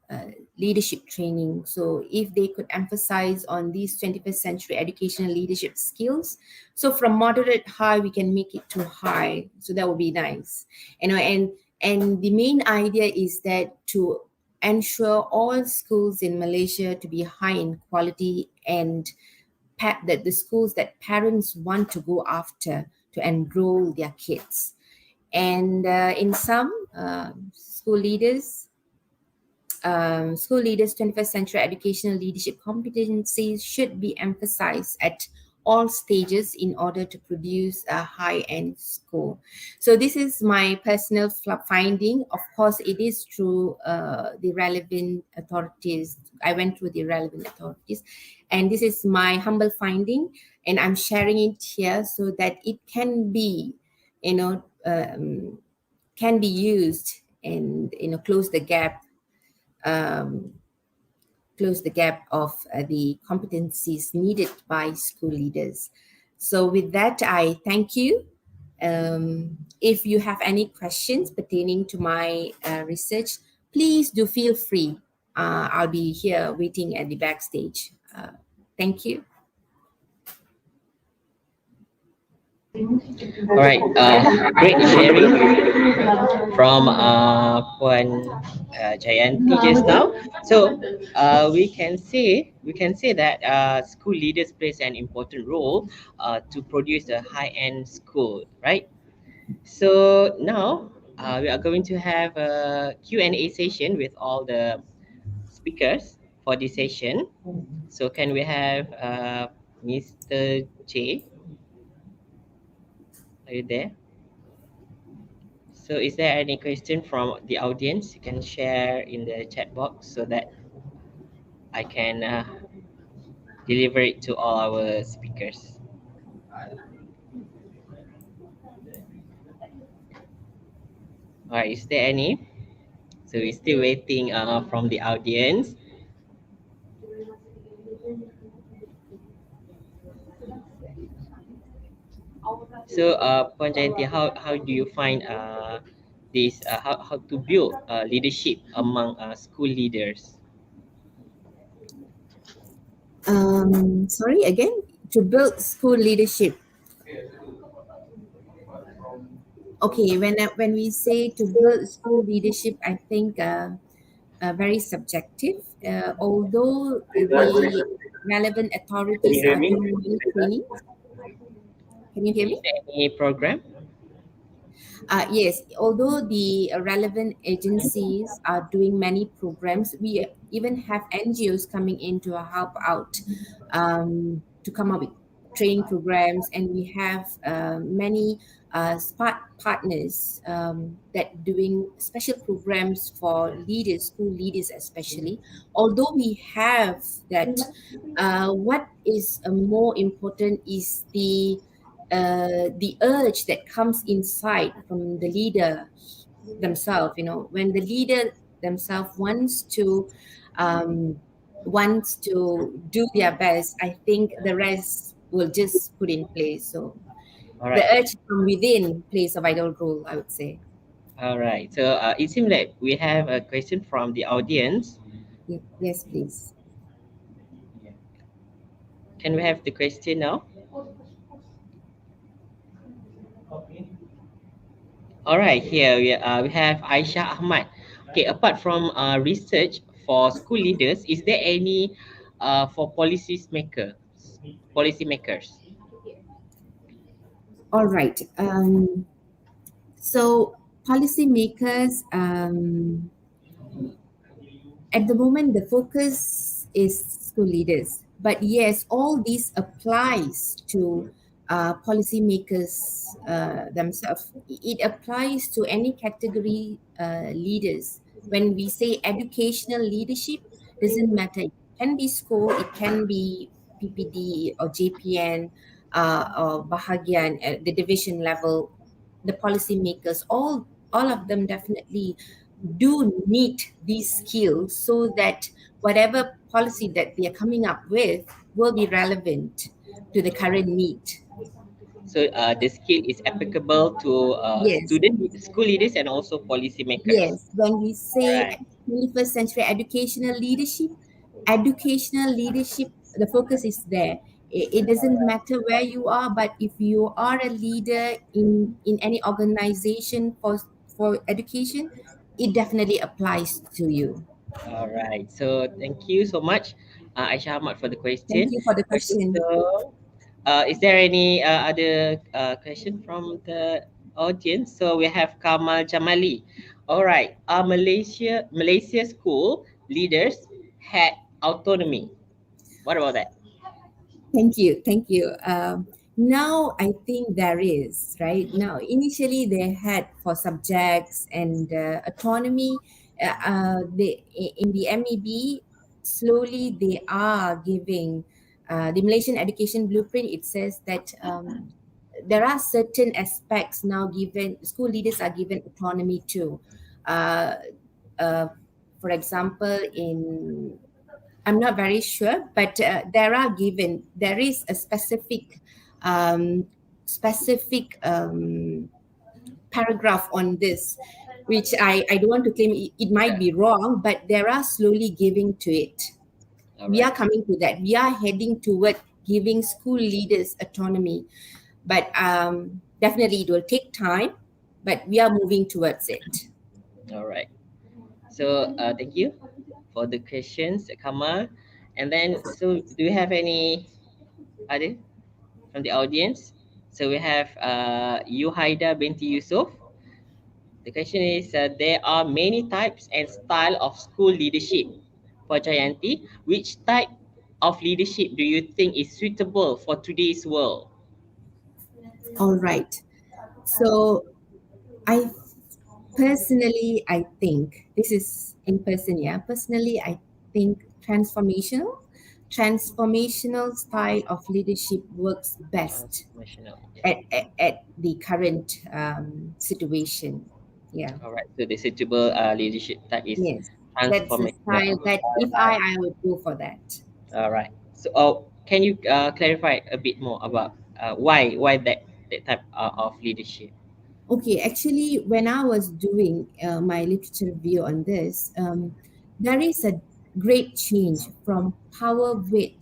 leadership training. So if they could emphasize on these 21st century educational leadership skills, so from moderate high, we can make it to high. So that would be nice. And the main idea is that to ensure all schools in Malaysia to be high in quality, and that the schools that parents want to go after to enroll their kids. And in some school leaders, 21st century educational leadership competencies should be emphasized at all stages in order to produce a high-end school. So this is my personal finding. Of course, it is through the relevant authorities. I went through the relevant authorities, and this is my humble finding, and I'm sharing it here so that it can be, can be used and close the gap of the competencies needed by school leaders. So with that, I thank you. If you have any questions pertaining to my research, please do feel free. I'll be here waiting at the backstage. Thank you. All right, great sharing from Puan Jayanti just now. So we can say that school leaders plays an important role to produce a high-end school, right? So now we are going to have a Q&A session with all the speakers for this session. So can we have Mr. J? Are you there? So is there any question from the audience? You can share in the chat box so that I can deliver it to all our speakers. All right, is there any? So we're still waiting from the audience. So Puan Jayanti, how do you find this how to build leadership among school leaders? Sorry, again, to build school leadership. Okay, when we say to build school leadership, I think very subjective. Although the relevant Can authorities you hear are me? doing many trainings. Can you hear Is me? there any program? Yes, although the relevant agencies are doing many programs, we even have NGOs coming in to help out to come up with training programs, and we have many partners that doing special programs for leaders, school leaders especially. Although we have that, what is more important is the urge that comes inside from the leader themselves. You know, when the leader themselves wants to do their best, I think the rest will just put in place. So All the right. urge from within plays a vital role, I would say. All right. So it seems like we have a question from the audience. Yes, please. Can we have the question now? All right. Here we have Aisha Ahmad. Okay. Apart from research for school leaders, is there any for policymakers? All right. So policymakers, at the moment, the focus is school leaders. But yes, all this applies to policymakers themselves. It applies to any category leaders. When we say educational leadership, doesn't matter. It can be school, it can be PPD or JPN or Bahagian at the division level. The policymakers, all of them definitely do need these skills so that whatever policy that they are coming up with will be relevant to the current need. So the skill is applicable to Yes, school leaders, and also policymakers. yes. When we All say right. 21st century educational leadership, the focus is there. It doesn't matter where you are, but if you are a leader in any organization for education, it definitely applies to you. All right. So thank you so much, Aisha Ahmad, for the Thank question. you for the Okay. question. So, is there any other question from the audience? So we have Kamal Jamali. All right. Are Malaysia school leaders had autonomy? What about that? Thank you. Thank you. Now I think there is, right? Now, initially they had for subjects and autonomy. In the MEB, slowly they are giving the Malaysian Education Blueprint. It says that there are certain aspects now given, school leaders are given autonomy too. Uh, for example, in I'm not very sure, but there is a specific paragraph on this, which I don't want to claim it might be wrong, but there are slowly giving to it. All We are right. coming to that. We are heading toward giving school leaders autonomy, but definitely it will take time, but we are moving towards it. All right. So thank you for the questions, Kamal. And then, so do you have any other from the audience? So we have Yuhaida binti Yusuf. The question is, there are many types and style of school leadership. For Jayanti, which type of leadership do you think is suitable for today's world? All right. So I personally, I think this is in person. Yeah, personally, I think transformational style of leadership works best Transformational. at the current situation. Yeah. All right. So the suitable leadership type is Yes, that's a style transformational. that if I would go for that. All right. So, can you clarify a bit more about why that type of leadership? Okay, actually, when I was doing my literature review on this, there is a great change from power with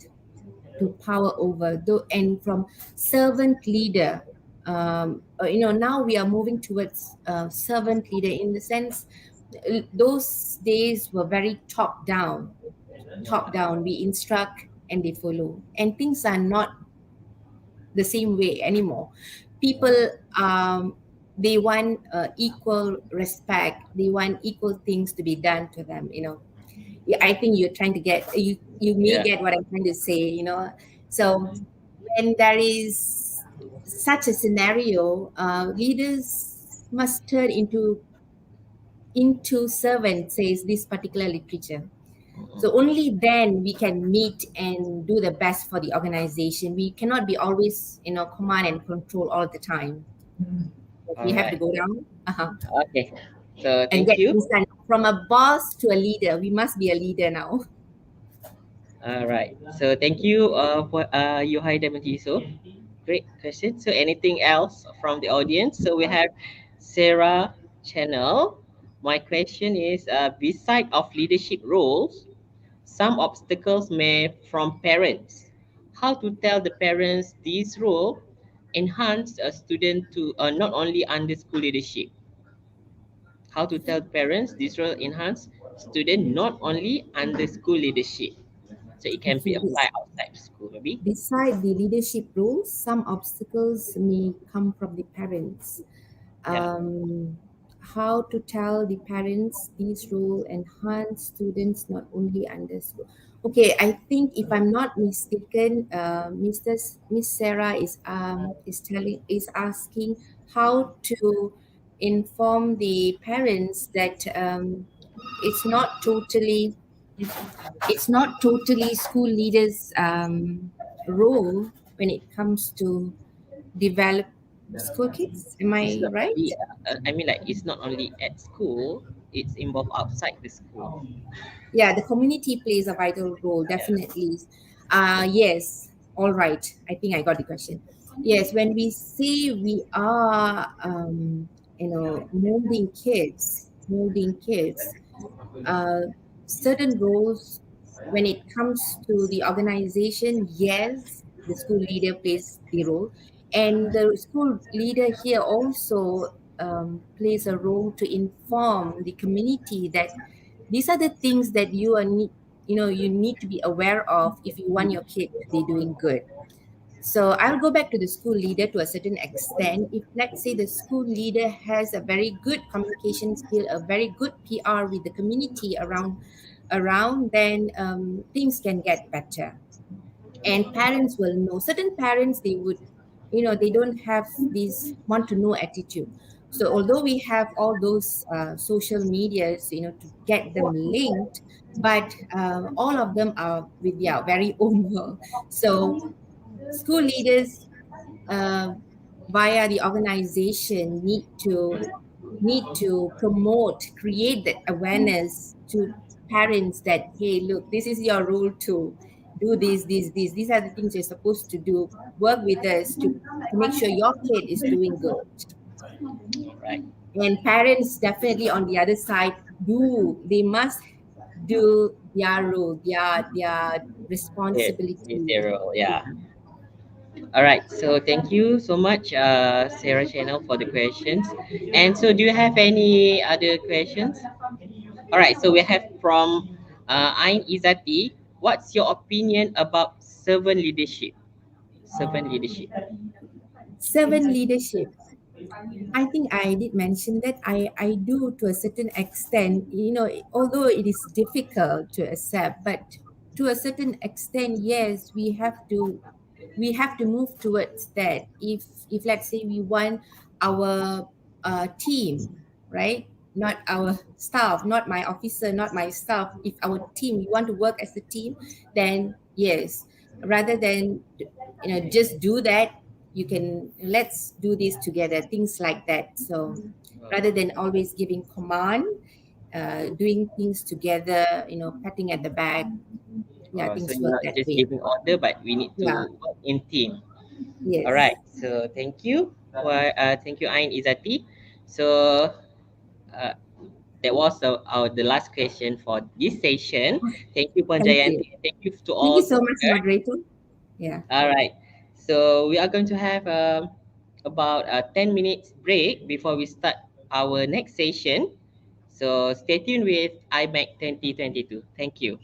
to power over, though, and from servant leader. Now we are moving towards servant leader in the sense those days were very top down. Top down, we instruct and they follow, and things are not the same way anymore. People, they want equal respect. They want equal things to be done to them. Yeah, I think you're trying to get you may Yeah. get what I'm trying to say. So when there is such a scenario, leaders must turn into servants, says this particular literature. So only then we can meet and do the best for the organization. We cannot be always, command and control all the time. We All have to right. go down Okay. So and thank get you. things done. From a boss to a leader, we must be a leader now. All right. So thank you for Yuhai Dementiso. Great question. So anything else from the audience? So we have Sarah Channel. My question is, beside of leadership roles, some obstacles may from parents. How to tell the parents this role enhance a student to not only under school leadership? How to tell parents this role enhance student not only under school leadership? So it can be Okay, applied outside school, maybe. beside the leadership roles, some obstacles may come from the parents. Yeah. How to tell the parents these role enhance students not only under school. Okay, I think if I'm not mistaken, Miss Sarah is asking how to inform the parents that it's not totally school leaders' role when it comes to develop school kids. Am It's I not right? only, I mean, like, it's not only at school, it's involved outside the school. Yeah, the community plays a vital role, Yeah. definitely. Yes, all right. I think I got the question. Yes, when we say we are, molding kids, uh, certain roles when it comes to the organization, yes, the school leader plays the role, and the school leader here also plays a role to inform the community that these are the things that you need to be aware of if you want your kid to be doing good. So I'll go back to the school leader to a certain extent. If let's say the school leader has a very good communication skill, a very good PR with the community around, then things can get better. And parents will know. Certain parents, they would, they don't have this want to know attitude. So although we have all those social medias, to get them linked, but all of them are with their very own world. So school leaders via the organization need to promote, create that awareness to parents that, hey, look, this is your role to do this, this. These are the things you're supposed to do. Work with us to make sure your kid is doing good. Right. And parents definitely on the other side they must do their role, their Yes, responsibility. zero. Yeah. All right. So thank you so much, Sarah Channel, for the questions. And so, do you have any other questions? All right. So we have from Ain Izati. What's your opinion about servant leadership? Servant leadership. Seven, leadership. I think I did mention that I do to a certain extent, although it is difficult to accept, but to a certain extent, yes, we have to move towards that. If let's say we want our team, right? Not our staff, not my officer, not my staff. If our team, we want to work as a team, then yes, rather than just do that, let's do this together, things like that. So rather than always giving command, doing things together, patting at the back, yeah, So things you're work not that just way. giving order, but we need Yeah. to work in team. All Yes. right. So thank you. Thank you, Ain Izati. So uh, that was the last question for this session. Thank you, Puan Thank you. Jayanti. Thank you to Thank all you so much, speakers. moderator. Yeah. All right. So we are going to have about a 10 minutes break before we start our next session. So stay tuned with IMAC 2022. Thank you.